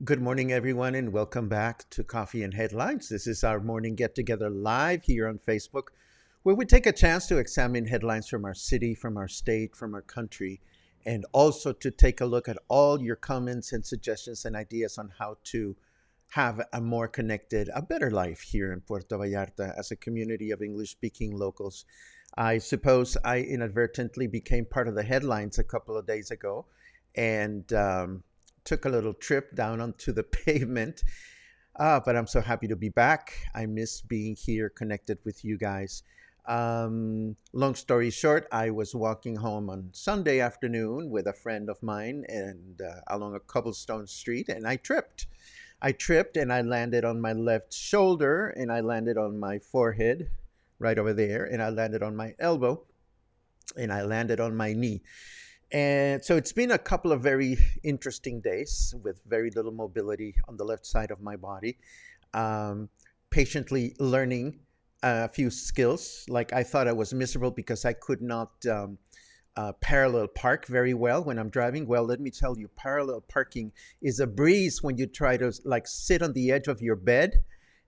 Good morning, everyone, and welcome back to Coffee and Headlines. This is our morning get-together live here on Facebook, where we take a chance to examine headlines from our city, from our state, from our country, and also to take a look at all your comments and suggestions and ideas on how to have a more connected, a better life here in Puerto Vallarta as a community of English-speaking locals. I suppose I inadvertently became part of the headlines a couple of days ago, and took a little trip down onto the pavement, but I'm so happy to be back. I miss being here connected with you guys. Long story short, I was walking home on Sunday afternoon with a friend of mine and along a cobblestone street, and I tripped. I tripped and I landed on my left shoulder, and I landed on my forehead right over there, and I landed on my elbow, and I landed on my knee. And so it's been a couple of very interesting days with very little mobility on the left side of my body, patiently learning a few skills. Like I thought I was miserable because I could not parallel park very well when I'm driving. Well, let me tell you, parallel parking is a breeze when you try to like sit on the edge of your bed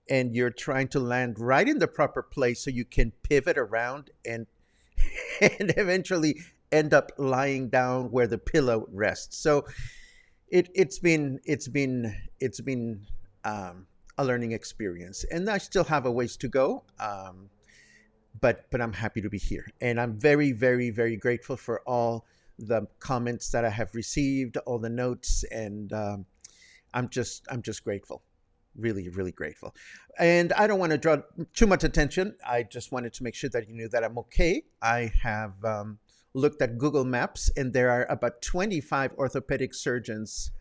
and you're trying to land right in the proper place so you can pivot around and and eventually end up lying down where the pillow rests. So it's been a learning experience, and I still have a ways to go. But I'm happy to be here, and I'm very, very, very grateful for all the comments that I have received, all the notes, and I'm just grateful. Really, really grateful. And I don't want to draw too much attention. I just wanted to make sure that you knew that I'm okay. I have looked at Google Maps, and there are about 25 orthopedic surgeons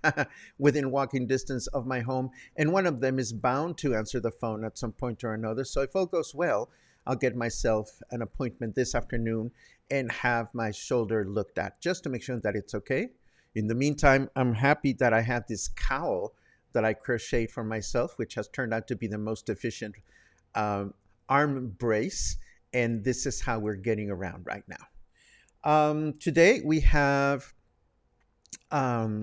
within walking distance of my home, and one of them is bound to answer the phone at some point or another. So if all goes well, I'll get myself an appointment this afternoon and have my shoulder looked at just to make sure that it's okay. In the meantime, I'm happy that I had this cowl that I crocheted for myself, which has turned out to be the most efficient arm brace, and this is how we're getting around right now. Today we have a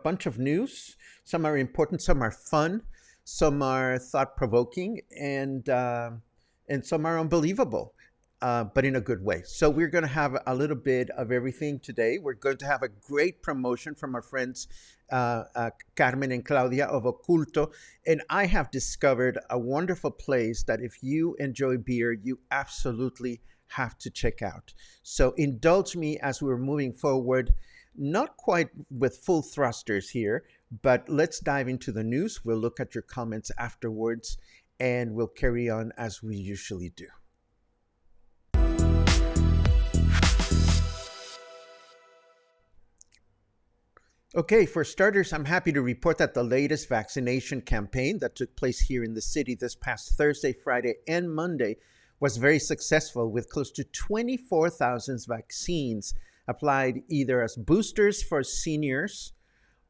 bunch of news. Some are important, some are fun, some are thought-provoking, and some are unbelievable, but in a good way. So we're going to have a little bit of everything today. We're going to have a great promotion from our friends Carmen and Claudia of Oculto, and I have discovered a wonderful place that if you enjoy beer, you absolutely have to check out. So indulge me as we're moving forward, not quite with full thrusters here, but let's dive into the news. We'll look at your comments afterwards, and we'll carry on as we usually do. Okay, for starters, I'm happy to report that the latest vaccination campaign that took place here in the city this past Thursday, Friday, and Monday was very successful, with close to 24,000 vaccines applied either as boosters for seniors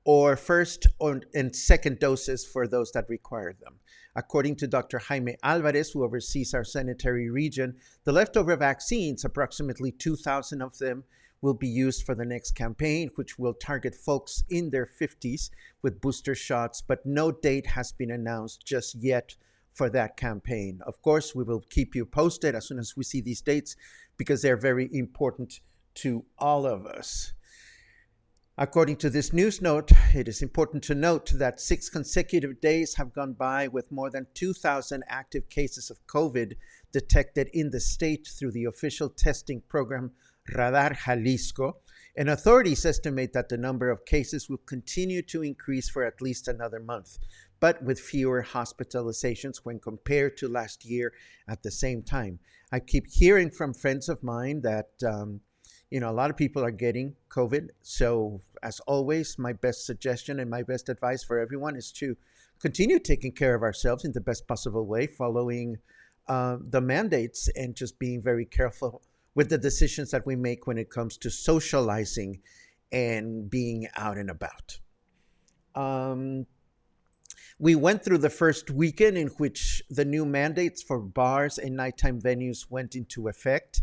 or first and second doses for those that require them. According to Dr. Jaime Alvarez, who oversees our sanitary region, the leftover vaccines, approximately 2,000 of them, will be used for the next campaign, which will target folks in their 50s with booster shots, but no date has been announced just yet for that campaign. Of course, we will keep you posted as soon as we see these dates because they're very important to all of us. According to this news note, it is important to note that 6 consecutive days have gone by with more than 2,000 active cases of COVID detected in the state through the official testing program Radar Jalisco, and authorities estimate that the number of cases will continue to increase for at least another month, but with fewer hospitalizations when compared to last year at the same time. I keep hearing from friends of mine that a lot of people are getting COVID. So as always, my best suggestion and my best advice for everyone is to continue taking care of ourselves in the best possible way, following the mandates and just being very careful with the decisions that we make when it comes to socializing and being out and about. We went through the first weekend in which the new mandates for bars and nighttime venues went into effect.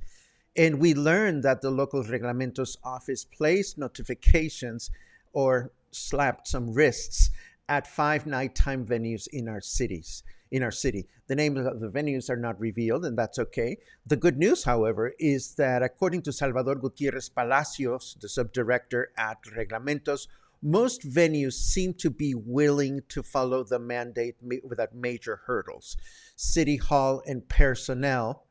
And we learned that the local reglamentos office placed notifications or slapped some wrists at 5 nighttime venues in our city. The names of the venues are not revealed, and that's okay. The good news, however, is that according to Salvador Gutierrez Palacios, the subdirector at Reglamentos, most venues seem to be willing to follow the mandate without major hurdles. City Hall personnel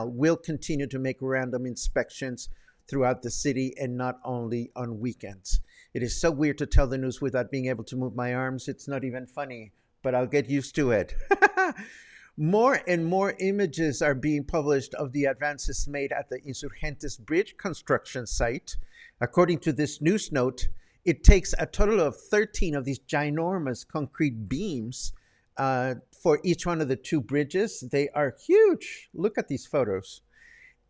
will continue to make random inspections throughout the city and not only on weekends. It is so weird to tell the news without being able to move my arms. It's not even funny, but I'll get used to it. More and more images are being published of the advances made at the Insurgentes bridge construction site. According to this news note, it takes a total of 13 of these ginormous concrete beams for each one of the 2 bridges. They are huge. Look at these photos.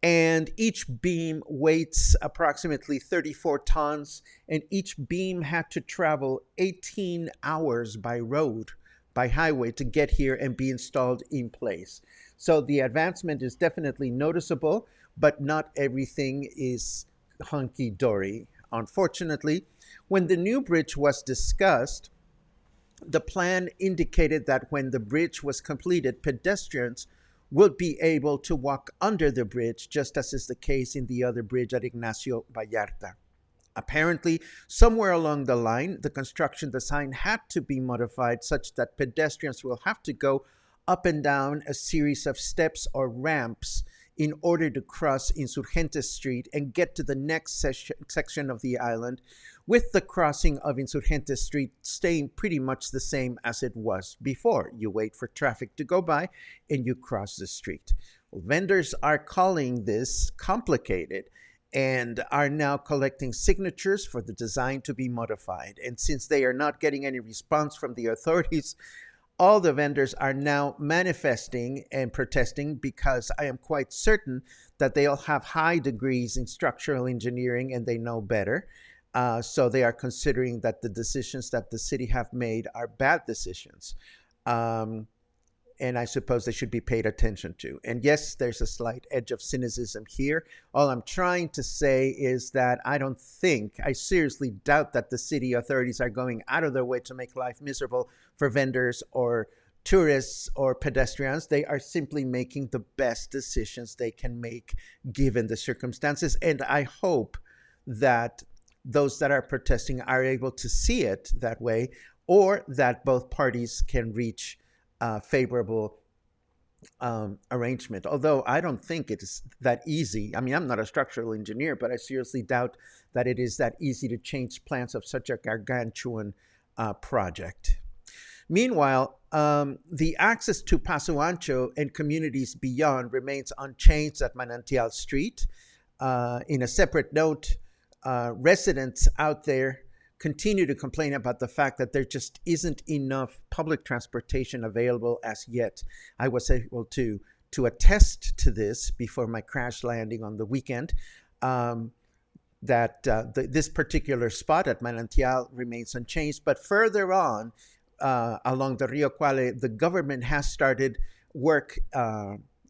And each beam weighs approximately 34 tons, and each beam had to travel 18 hours by highway to get here and be installed in place. So the advancement is definitely noticeable, but not everything is hunky-dory. Unfortunately, when the new bridge was discussed, the plan indicated that when the bridge was completed, pedestrians would be able to walk under the bridge, just as is the case in the other bridge at Ignacio Vallarta. Apparently, somewhere along the line, the construction design had to be modified such that pedestrians will have to go up and down a series of steps or ramps in order to cross Insurgentes Street and get to the next section of the island, with the crossing of Insurgentes Street staying pretty much the same as it was before. You wait for traffic to go by and you cross the street. Well, vendors are calling this complicated and are now collecting signatures for the design to be modified. And since they are not getting any response from the authorities, all the vendors are now manifesting and protesting, because I am quite certain that they all have high degrees in structural engineering and they know better. So they are considering that the decisions that the city have made are bad decisions. And I suppose they should be paid attention to. And yes, there's a slight edge of cynicism here. All I'm trying to say is that I seriously doubt that the city authorities are going out of their way to make life miserable for vendors or tourists or pedestrians. They are simply making the best decisions they can make given the circumstances. And I hope that those that are protesting are able to see it that way, or that both parties can reach favorable arrangement. Although I don't think it is that easy. I mean, I'm not a structural engineer, but I seriously doubt that it is that easy to change plans of such a gargantuan project. Meanwhile, the access to Paso Ancho and communities beyond remains unchanged at Manantial Street. In a separate note, residents out there continue to complain about the fact that there just isn't enough public transportation available as yet. I was able to attest to this before my crash landing on the weekend. that this particular spot at Manantial remains unchanged. But further on, along the Rio Quale, the government has started work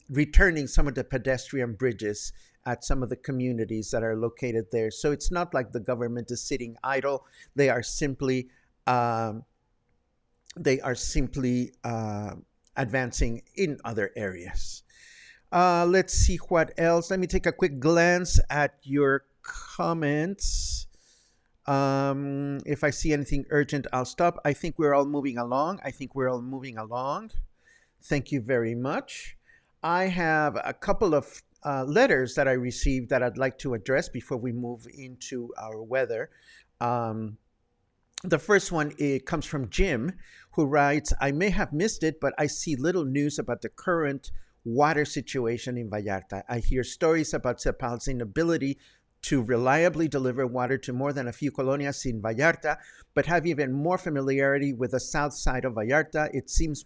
returning some of the pedestrian bridges at some of the communities that are located there. So it's not like the government is sitting idle. They are simply advancing in other areas. Let's see what else. Let me take a quick glance at your comments. If I see anything urgent, I'll stop. I think we're all moving along. Thank you very much. I have a couple of letters that I received that I'd like to address before we move into our weather. The first one, it comes from Jim, who writes, I may have missed it, but I see little news about the current water situation in Vallarta. I hear stories about CEPAL's inability to reliably deliver water to more than a few colonias in Vallarta, but have even more familiarity with the south side of Vallarta. It seems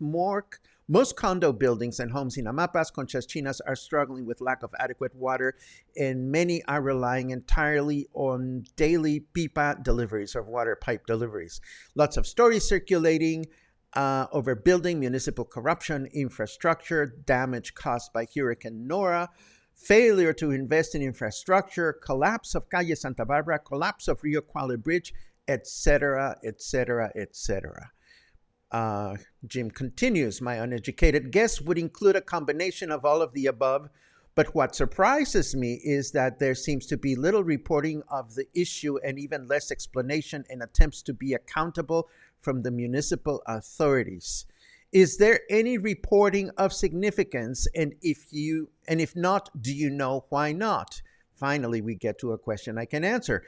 most condo buildings and homes in Amapas, Conchas Chinas are struggling with lack of adequate water, and many are relying entirely on daily pipa deliveries or water pipe deliveries. Lots of stories circulating overbuilding, municipal corruption, infrastructure, damage caused by Hurricane Nora, failure to invest in infrastructure, collapse of Calle Santa Barbara, collapse of Rio Quale Bridge, etc., etc., etc. Jim continues, my uneducated guess would include a combination of all of the above, but what surprises me is that there seems to be little reporting of the issue and even less explanation and attempts to be accountable from the municipal authorities. Is there any reporting of significance? And if not, do you know why not? Finally, we get to a question I can answer.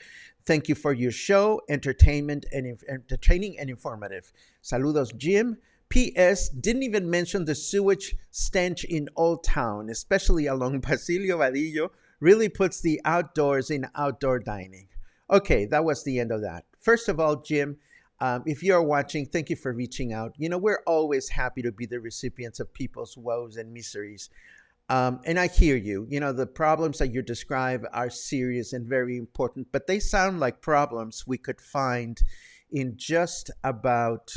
Thank you for your show, entertaining and informative. Saludos, Jim. P.S. Didn't even mention the sewage stench in Old Town, especially along Basilio Vadillo, really puts the outdoors in outdoor dining. Okay, that was the end of that. First of all, Jim, if you're watching, thank you for reaching out. You know, we're always happy to be the recipients of people's woes and miseries. And I hear you. You know, the problems that you describe are serious and very important, but they sound like problems we could find in just about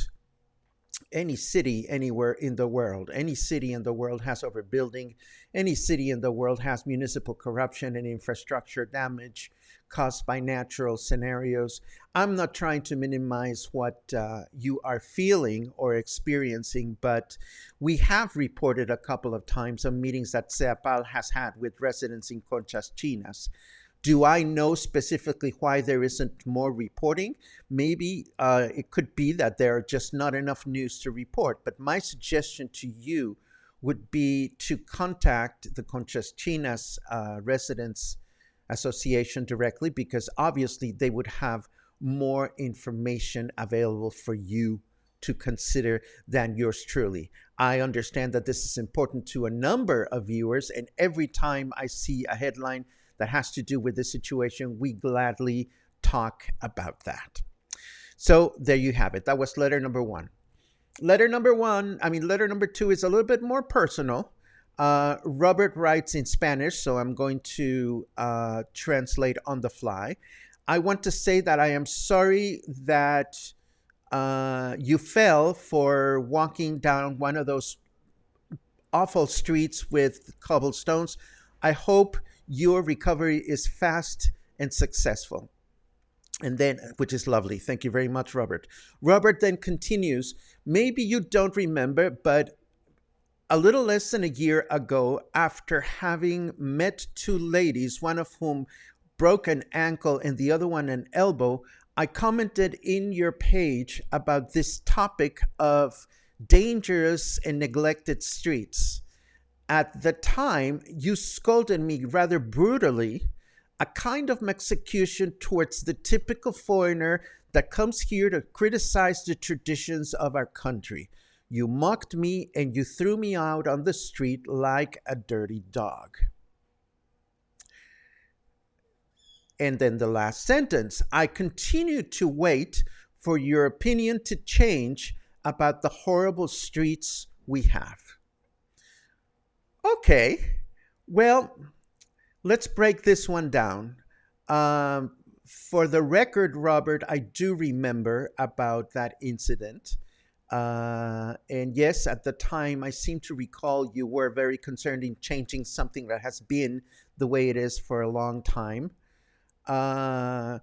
any city anywhere in the world. Any city in the world has overbuilding. Any city in the world has municipal corruption and infrastructure damage caused by natural scenarios. I'm not trying to minimize what you are feeling or experiencing, but we have reported a couple of times on meetings that CEPAL has had with residents in Conchas Chinas. Do I know specifically why there isn't more reporting? Maybe it could be that there are just not enough news to report, but my suggestion to you would be to contact the Conchas Chinas Residents Association directly, because obviously they would have more information available for you to consider than yours truly. I understand that this is important to a number of viewers, and every time I see a headline that has to do with this situation, we gladly talk about that. So there you have it. That was letter number one. Letter number two is a little bit more personal. Robert writes in Spanish, so I'm going to translate on the fly. I want to say that I am sorry that you fell for walking down one of those awful streets with cobblestones. I hope your recovery is fast and successful. And then, which is lovely. Thank you very much, Robert. Robert then continues, maybe you don't remember, but a little less than a year ago, after having met two ladies, one of whom broke an ankle and the other one an elbow, I commented in your page about this topic of dangerous and neglected streets. At the time, you scolded me rather brutally, a kind of execution towards the typical foreigner that comes here to criticize the traditions of our country. You mocked me and you threw me out on the street like a dirty dog. And then the last sentence, I continue to wait for your opinion to change about the horrible streets we have. Okay, well, let's break this one down. Um, for the record, Robert, I do remember about that incident. And yes, at the time, I seem to recall you were very concerned in changing something that has been the way it is for a long time. Uh,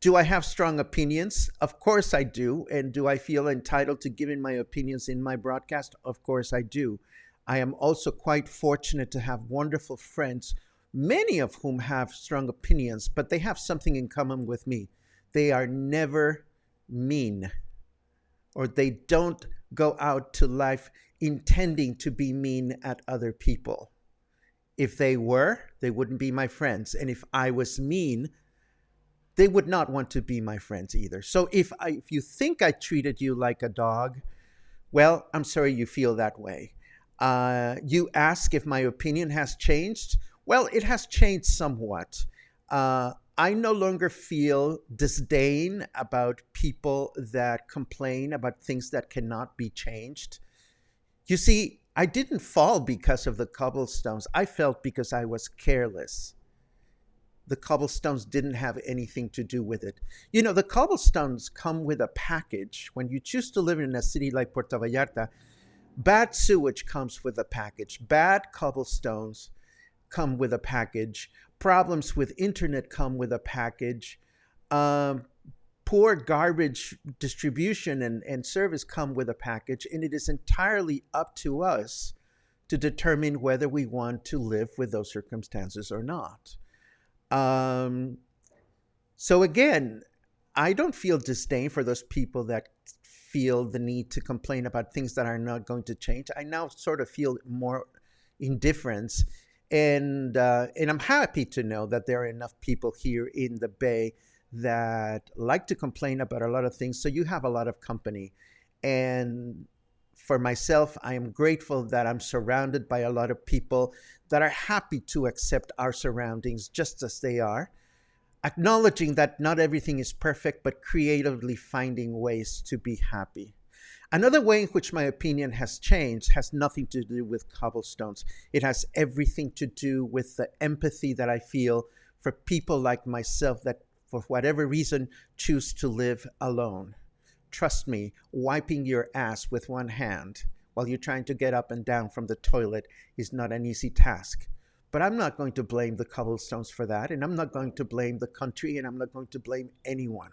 do I have strong opinions? Of course I do. And do I feel entitled to giving my opinions in my broadcast? Of course I do. I am also quite fortunate to have wonderful friends, many of whom have strong opinions, but they have something in common with me. They are never mean, or they don't go out to life intending to be mean at other people. If they were, they wouldn't be my friends. And if I was mean, they would not want to be my friends either. So if you think I treated you like a dog, well, I'm sorry you feel that way. You ask if my opinion has changed. Well, it has changed somewhat. I no longer feel disdain about people that complain about things that cannot be changed. You see, I didn't fall because of the cobblestones. I felt because I was careless. The cobblestones didn't have anything to do with it. You know, the cobblestones come with a package. When you choose to live in a city like Puerto Vallarta, bad sewage comes with a package. Bad cobblestones come with a package. Problems with internet come with a package. Poor garbage distribution and service come with a package. And it is entirely up to us to determine whether we want to live with those circumstances or not. So again, I don't feel disdain for those people that feel the need to complain about things that are not going to change. I now sort of feel more indifference. And I'm happy to know that there are enough people here in the Bay that like to complain about a lot of things. So you have a lot of company. And for myself, I am grateful that I'm surrounded by a lot of people that are happy to accept our surroundings just as they are, acknowledging that not everything is perfect, but creatively finding ways to be happy. Another way in which my opinion has changed has nothing to do with cobblestones. It has everything to do with the empathy that I feel for people like myself that, for whatever reason, choose to live alone. Trust me, wiping your ass with one hand while you're trying to get up and down from the toilet is not an easy task. But I'm not going to blame the cobblestones for that, and I'm not going to blame the country, and I'm not going to blame anyone.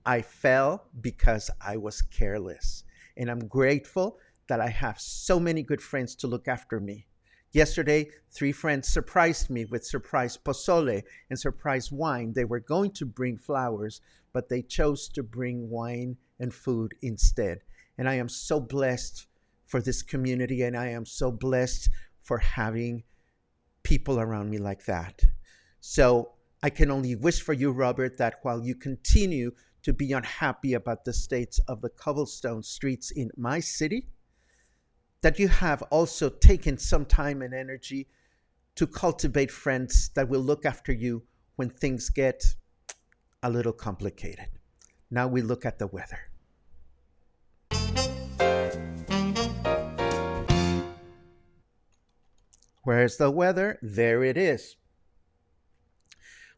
I fell because I was careless, and I'm grateful that I have so many good friends to look after me. Yesterday, 3 friends surprised me with surprise pozole and surprise wine. They were going to bring flowers, but they chose to bring wine and food instead. And I am so blessed for this community, and I am so blessed for having people around me like that. So I can only wish for you, Robert, that while you continue to be unhappy about the states of the cobblestone streets in my city, that you have also taken some time and energy to cultivate friends that will look after you when things get a little complicated. Now we look at the weather. Where's the weather? There it is.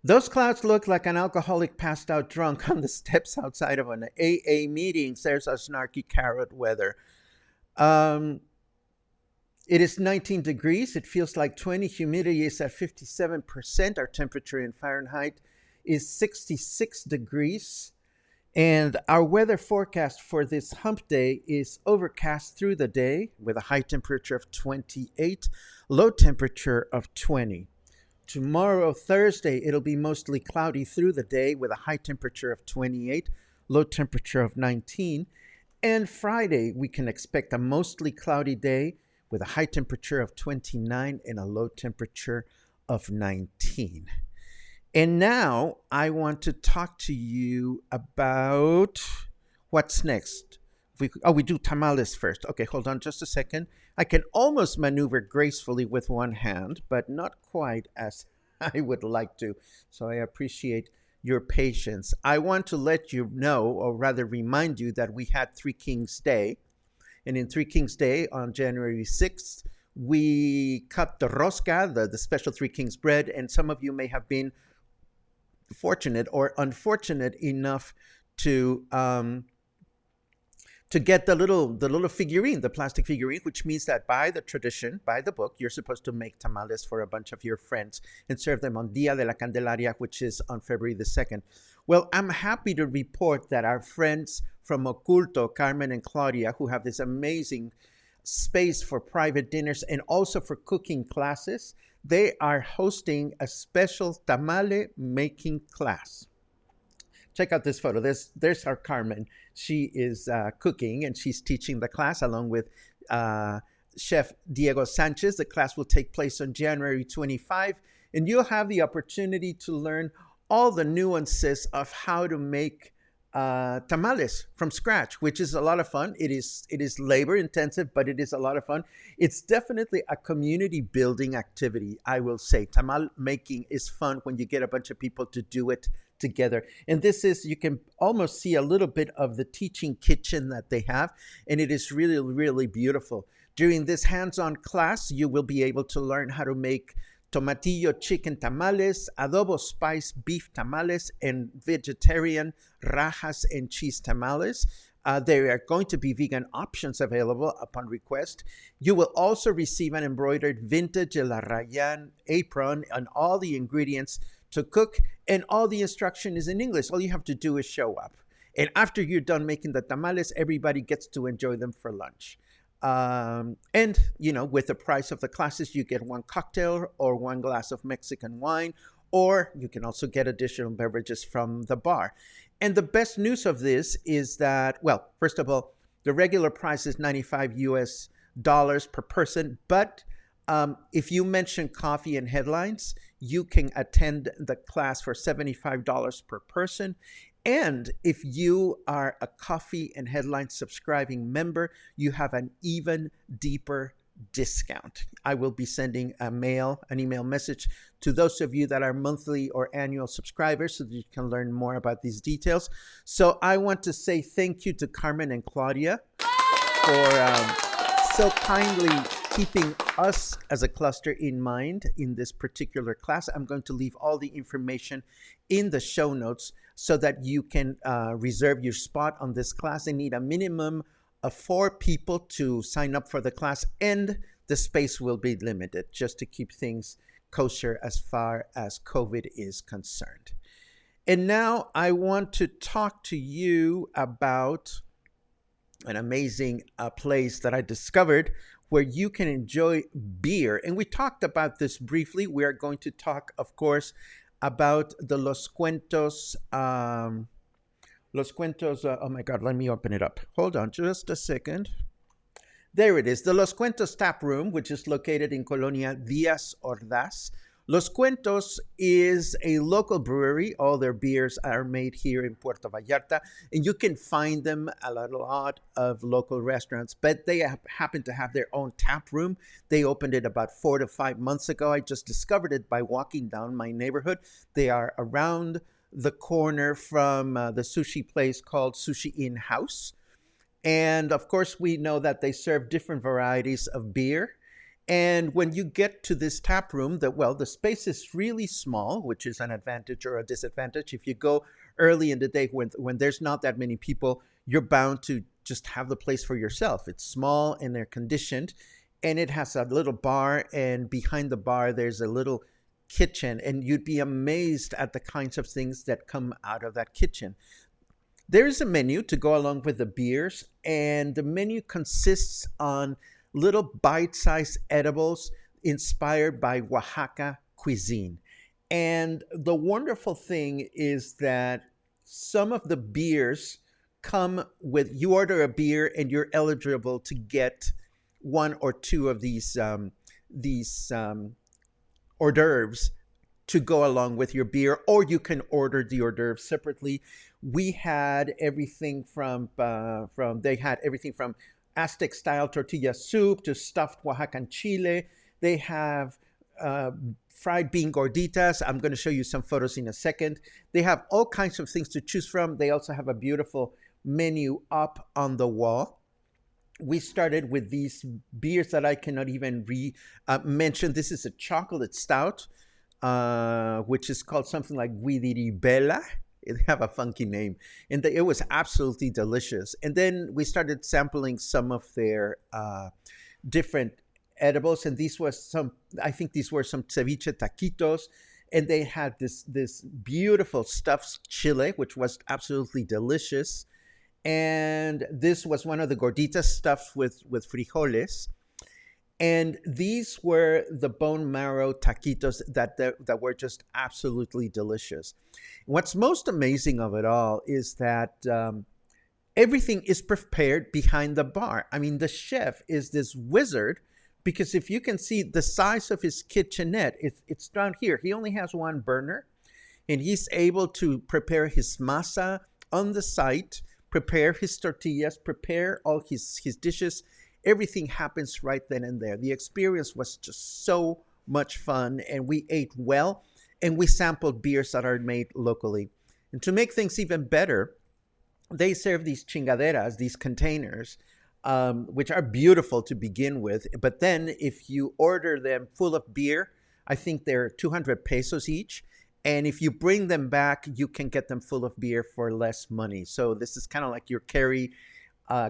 Those clouds look like an alcoholic passed out drunk on the steps outside of an AA meeting. There's our snarky carrot weather. It is 19 degrees. It feels like 20. Humidity is at 57%. Our temperature in Fahrenheit is 66 degrees. And our weather forecast for this hump day is overcast through the day with a high temperature of 28, low temperature of 20. Tomorrow, Thursday, it'll be mostly cloudy through the day with a high temperature of 28, low temperature of 19. And Friday, we can expect a mostly cloudy day with a high temperature of 29 and a low temperature of 19. And now I want to talk to you about what's next. We do tamales first. Okay, hold on just a second. I can almost maneuver gracefully with one hand, but not quite as I would like to. So I appreciate your patience. I want to let you know, or rather remind you, that we had Three Kings Day. And in Three Kings Day on January 6th, we cut the rosca, the special Three Kings bread. And some of you may have been fortunate or unfortunate enough to get the little figurine, the plastic figurine, which means that by the tradition, by the book, you're supposed to make tamales for a bunch of your friends and serve them on Dia de la Candelaria, which is on February the 2nd. Well, I'm happy to report that our friends from Oculto, Carmen and Claudia, who have this amazing space for private dinners and also for cooking classes, they are hosting a special tamale making class. Check out this photo. There's our Carmen. She is cooking and she's teaching the class along with Chef Diego Sánchez. The class will take place on January 25, and you'll have the opportunity to learn all the nuances of how to make tamales from scratch, which is a lot of fun. It is labor intensive, but it is a lot of fun. It's definitely a community building activity, I will say. Tamal making is fun when you get a bunch of people to do it together. And this is, you can almost see a little bit of the teaching kitchen that they have, and it is really, really beautiful. During this hands-on class, you will be able to learn how to make tomatillo-chicken tamales, adobo spice beef tamales, and vegetarian rajas and cheese tamales. There are going to be vegan options available upon request. You will also receive an embroidered vintage El Arrayán apron and all the ingredients to cook, and all the instruction is in English. All you have to do is show up. And after you're done making the tamales, everybody gets to enjoy them for lunch. And, you know, with the price of the classes, you get one cocktail or one glass of Mexican wine, or you can also get additional beverages from the bar. And the best news of this is that, well, first of all, the regular price is $95 per person, but if you mention coffee and headlines, you can attend the class for $75 per person. And if you are a Coffee and Headlines subscribing member, you have an even deeper discount. I will be sending an email message to those of you that are monthly or annual subscribers so that you can learn more about these details. So I want to say thank you to Carmen and Claudia for so kindly keeping us as a cluster in mind in this particular class. I'm going to leave all the information in the show notes so that you can reserve your spot on this class. They need a minimum of 4 people to sign up for the class, and the space will be limited just to keep things kosher as far as COVID is concerned. And now I want to talk to you about an amazing place that I discovered where you can enjoy beer. And we talked about this briefly. We are going to talk, of course, about the Los Cuentos. Oh my God, let me open it up. Hold on just a second. There it is, the Los Cuentos Taproom, which is located in Colonia Díaz Ordaz. Los Cuentos is a local brewery. All their beers are made here in Puerto Vallarta, and you can find them at a lot of local restaurants, but they happen to have their own tap room. They opened it about 4 to 5 months ago. I just discovered it by walking down my neighborhood. They are around the corner from the sushi place called Sushi In House. And of course, we know that they serve different varieties of beer. And when you get to this tap room, the space is really small, which is an advantage or a disadvantage. If you go early in the day when there's not that many people, you're bound to just have the place for yourself. It's small and they're conditioned, and it has a little bar, and behind the bar, there's a little kitchen, and you'd be amazed at the kinds of things that come out of that kitchen. There is a menu to go along with the beers, and the menu consists on little bite-sized edibles inspired by Oaxaca cuisine. And the wonderful thing is that some of the beers come with, you order a beer and you're eligible to get 1 or 2 of these hors d'oeuvres to go along with your beer, or you can order the hors d'oeuvres separately. We had everything from Aztec style tortilla soup to stuffed Oaxacan chile. They have fried bean gorditas. I'm going to show you some photos in a second. They have all kinds of things to choose from. They also have a beautiful menu up on the wall. We started with these beers that I cannot even mention. This is a chocolate stout. which is called something like Guidiribella. It have a funky name, and it was absolutely delicious. And then we started sampling some of their different edibles, and these was some. I think these were some ceviche taquitos, and they had this beautiful stuffed chile, which was absolutely delicious. And this was one of the gorditas stuffed with frijoles, and these were the bone marrow taquitos that were just absolutely delicious. What's most amazing of it all is that everything is prepared behind the bar. I mean, the chef is this wizard, because if you can see the size of his kitchenette, it's down here. He only has one burner, and he's able to prepare his masa on the site, prepare his tortillas, prepare all his dishes. Everything happens right then and there. The experience was just so much fun, and we ate well, and we sampled beers that are made locally. And to make things even better, they serve these chingaderas, these containers, which are beautiful to begin with. But then if you order them full of beer, I think they're 200 pesos each. And if you bring them back, you can get them full of beer for less money. So this is kind of like your carry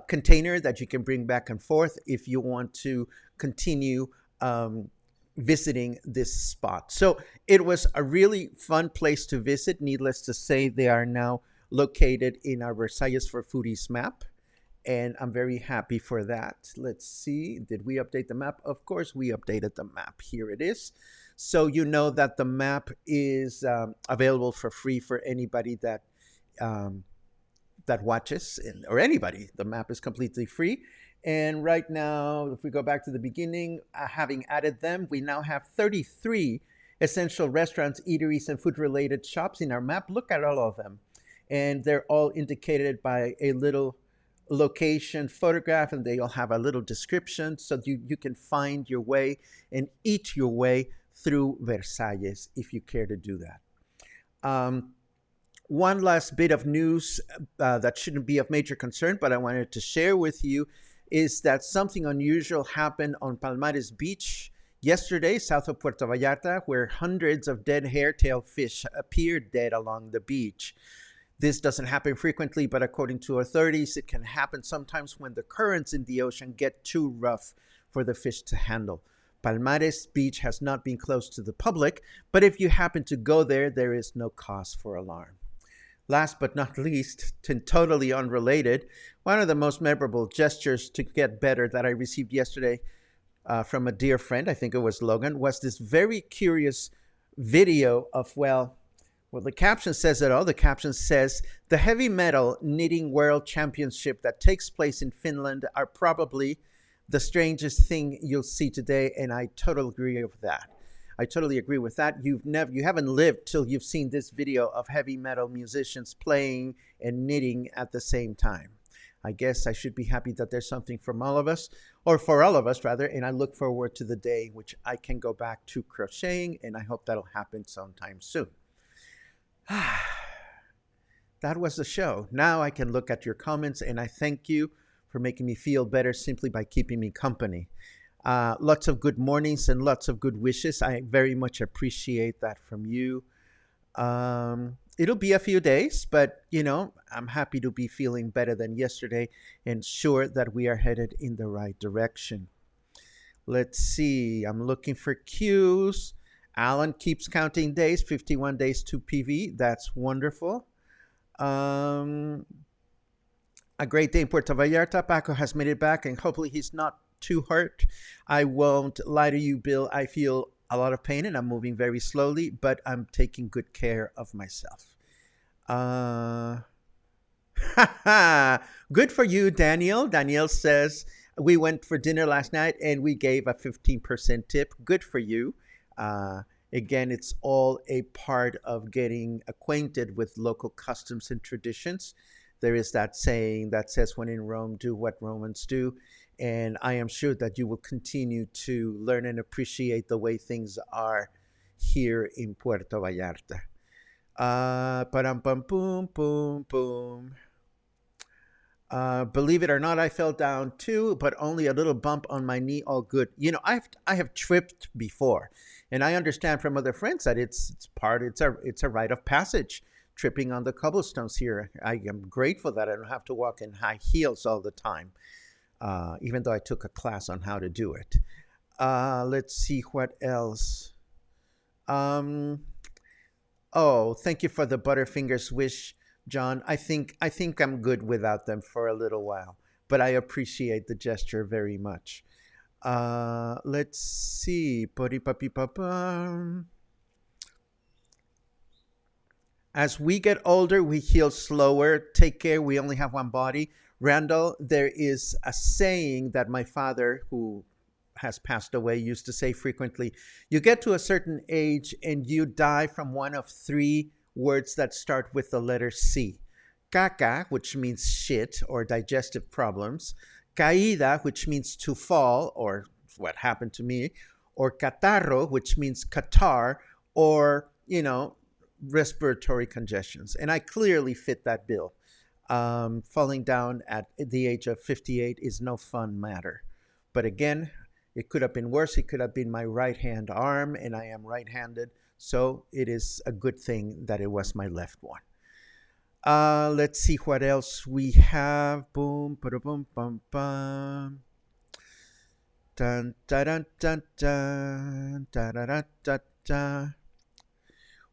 container that you can bring back and forth if you want to continue visiting this spot. So it was a really fun place to visit. Needless to say, they are now located in our Versailles for Foodies map, and I'm very happy for that. Let's see, did we update the map? Of course we updated the map. Here it is. So you know that the map is available for free for anybody that that watches, or anybody. The map is completely free. And right now, if we go back to the beginning, having added them, we now have 33 essential restaurants, eateries, and food-related shops in our map. Look at all of them. And they're all indicated by a little location photograph, and they all have a little description, so you can find your way and eat your way through Versailles if you care to do that. One last bit of news that shouldn't be of major concern, but I wanted to share with you, is that something unusual happened on Palmares Beach yesterday, south of Puerto Vallarta, where hundreds of dead hairtail fish appeared dead along the beach. This doesn't happen frequently, but according to authorities, it can happen sometimes when the currents in the ocean get too rough for the fish to handle. Palmares Beach has not been closed to the public, but if you happen to go there, there is no cause for alarm. Last but not least, and totally unrelated, one of the most memorable gestures to get better that I received yesterday from a dear friend, I think it was Logan, was this very curious video of, well, the caption says it all. The caption says, the heavy metal knitting world championship that takes place in Finland are probably the strangest thing you'll see today, and I totally agree with that. I totally agree with that. You haven't lived till you've seen this video of heavy metal musicians playing and knitting at the same time. I guess I should be happy that there's something from all of us, or for all of us rather, and I look forward to the day which I can go back to crocheting, and I hope that'll happen sometime soon. That was the show. Now I can look at your comments, and I thank you for making me feel better simply by keeping me company. Lots of good mornings and lots of good wishes. I very much appreciate that from you. It'll be a few days, but, you know, I'm happy to be feeling better than yesterday and sure that we are headed in the right direction. Let's see. I'm looking for cues. Alan keeps counting days, 51 days to PV. That's wonderful. A great day in Puerto Vallarta. Paco has made it back, and hopefully he's not too hurt. I won't lie to you, Bill. I feel a lot of pain, and I'm moving very slowly, but I'm taking good care of myself. Good for you, Daniel. Daniel says, we went for dinner last night, and we gave a 15% tip. Good for you. Again, it's all a part of getting acquainted with local customs and traditions. There is that saying that says, when in Rome, do what Romans do. And I am sure that you will continue to learn and appreciate the way things are here in Puerto Vallarta. Believe it or not, I fell down too, but only a little bump on my knee, all good. You know, I have tripped before. And I understand from other friends that it's a rite of passage, tripping on the cobblestones here. I am grateful that I don't have to walk in high heels all the time, even though I took a class on how to do it. Let's see what else. Um, oh, thank you for the Butterfingers wish, John. I think I'm good without them for a little while, but I appreciate the gesture very much. Let's see. As we get older, we heal slower. Take care. We only have one body. Randall, there is a saying that my father, who has passed away, used to say frequently. You get to a certain age and you die from one of three words that start with the letter C. Caca, which means shit or digestive problems. Caída, which means to fall, or what happened to me. Or catarro, which means catarrh, or, respiratory congestions. And I clearly fit that bill. Falling down at the age of 58 is no fun matter. But again, it could have been worse. It could have been my right hand arm, and I am right handed. So it is a good thing that it was my left one. Let's see what else we have. Boom, boom, bum, bum. Dun, dun, dun, dun, dun, dun, dun, dun, dun.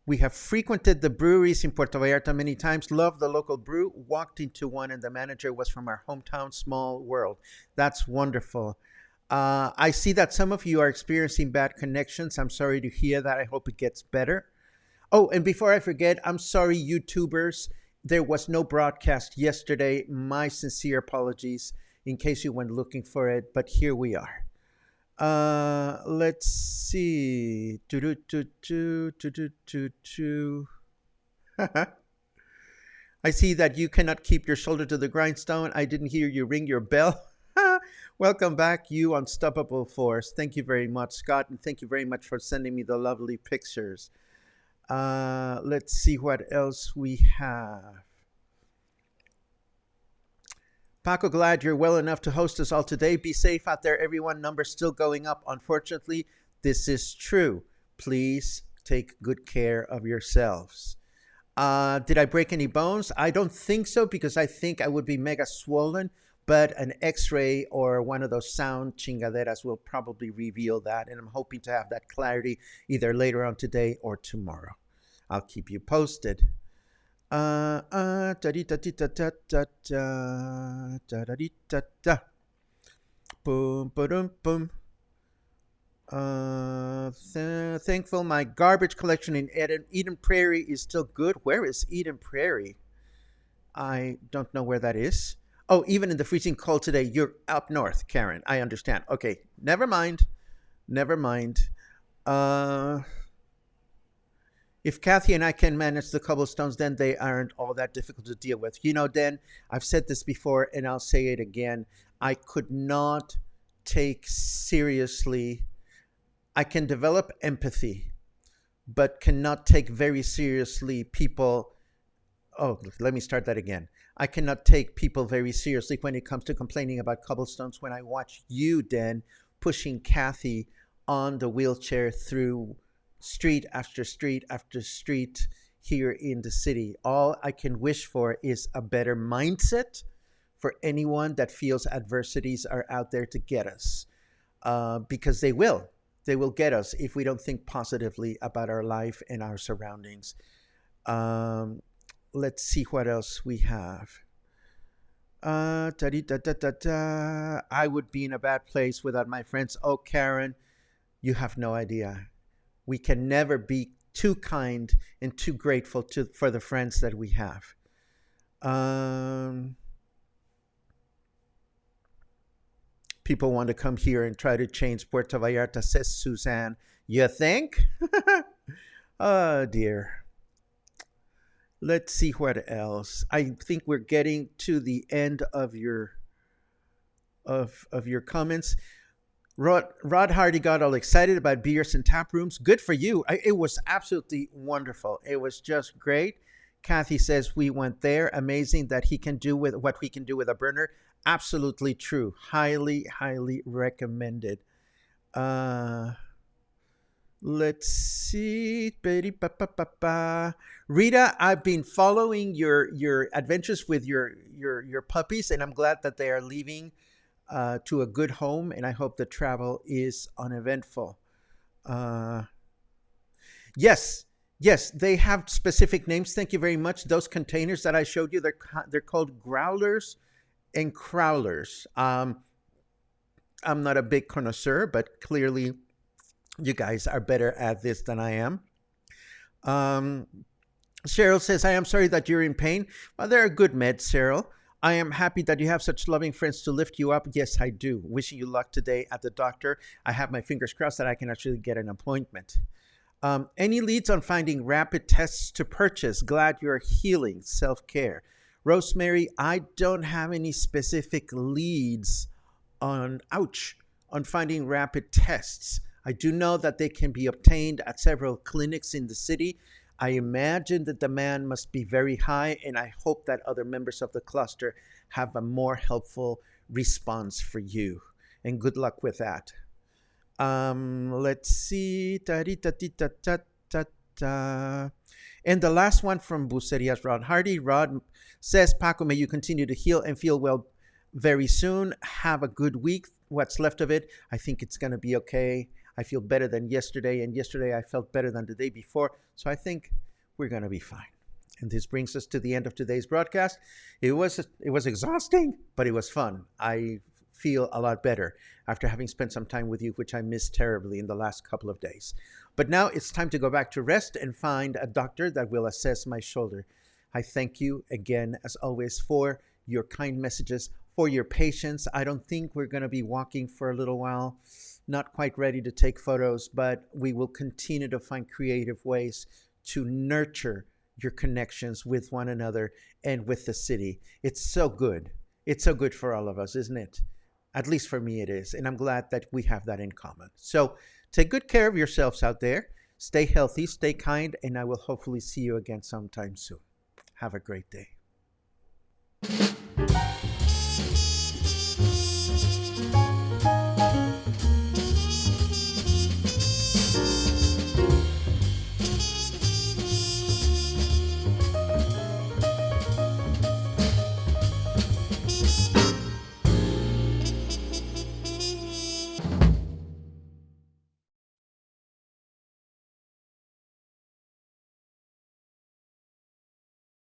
We have frequented the breweries in Puerto Vallarta many times, loved the local brew, walked into one, and the manager was from our hometown, small world. That's wonderful. I see that some of you are experiencing bad connections. I'm sorry to hear that. I hope it gets better. Oh, and before I forget, I'm sorry, YouTubers. There was no broadcast yesterday. My sincere apologies in case you went looking for it, but here we are. Let's see. I see that you cannot keep your shoulder to the grindstone. I didn't hear you ring your bell. Welcome back, you unstoppable force. Thank you very much, Scott, and thank you very much for sending me the lovely pictures. Let's see what else we have. Paco, glad you're well enough to host us all today. Be safe out there, everyone. Numbers still going up. Unfortunately, this is true. Please take good care of yourselves. Did I break any bones? I don't think so, because I think I would be mega swollen, but an x-ray or one of those sound chingaderas will probably reveal that, and I'm hoping to have that clarity either later on today or tomorrow. I'll keep you posted. Boom, boom, boom. Thankful my garbage collection in Eden Prairie is still good. Where is Eden Prairie? I don't know where that is. Oh, even in the freezing cold today, you're up north, Karen. I understand. Okay, never mind. Never mind. If Kathy and I can manage the cobblestones, then they aren't all that difficult to deal with. Dan, I've said this before, and I'll say it again. I could not take seriously. I can develop empathy, but cannot take very seriously people. Oh, let me start that again. I cannot take people very seriously when it comes to complaining about cobblestones when I watch you, Dan, pushing Kathy on the wheelchair through street after street after street here in the city. All I can wish for is a better mindset for anyone that feels adversities are out there to get us, because they will. They will get us if we don't think positively about our life and our surroundings. Let's see what else we have. I would be in a bad place without my friends. Oh, Karen, you have no idea. We can never be too kind and too grateful for the friends that we have. People want to come here and try to change Puerto Vallarta, says Suzanne. You think? Oh, dear. Let's see what else. I think we're getting to the end of your comments. Rod Hardy got all excited about beers and tap rooms. Good for you. It was absolutely wonderful. It was just great. Kathy says we went there. Amazing that he can do with what we can do with a burner. Absolutely true. Highly, highly recommended. Let's see. Rita, I've been following your adventures with your puppies, and I'm glad that they are leaving to a good home, and I hope the travel is uneventful. Uh, yes, yes, they have specific names. Thank you very much. Those containers that I showed you, they're called growlers and crowlers. I'm not a big connoisseur, but clearly you guys are better at this than I am. Um, Cheryl says, I am sorry that you're in pain. Well, there are good meds, Cheryl. I am happy that you have such loving friends to lift you up. Yes, I do. Wishing you luck today at the doctor. I have my fingers crossed that I can actually get an appointment. Any leads on finding rapid tests to purchase? Glad you're healing. Self care. Rosemary, I don't have any specific leads on finding rapid tests. I do know that they can be obtained at several clinics in the city. I imagine the demand must be very high, and I hope that other members of the cluster have a more helpful response for you. And good luck with that. Let's see. Ta-di-ta-ti-ta-ta-ta. And the last one from Buceria's Rod Hardy. Rod says, Paco, may you continue to heal and feel well very soon. Have a good week. What's left of it, I think it's going to be okay. I feel better than yesterday, and yesterday I felt better than the day before. So I think we're going to be fine. And this brings us to the end of today's broadcast. It was exhausting, but it was fun. I feel a lot better after having spent some time with you, which I missed terribly in the last couple of days. But now it's time to go back to rest and find a doctor that will assess my shoulder. I thank you again, as always, for your kind messages, for your patience. I don't think we're going to be walking for a little while. Not quite ready to take photos, but we will continue to find creative ways to nurture your connections with one another and with the city. It's so good. It's so good for all of us, isn't it? At least for me it is. And I'm glad that we have that in common. So take good care of yourselves out there. Stay healthy, stay kind, and I will hopefully see you again sometime soon. Have a great day.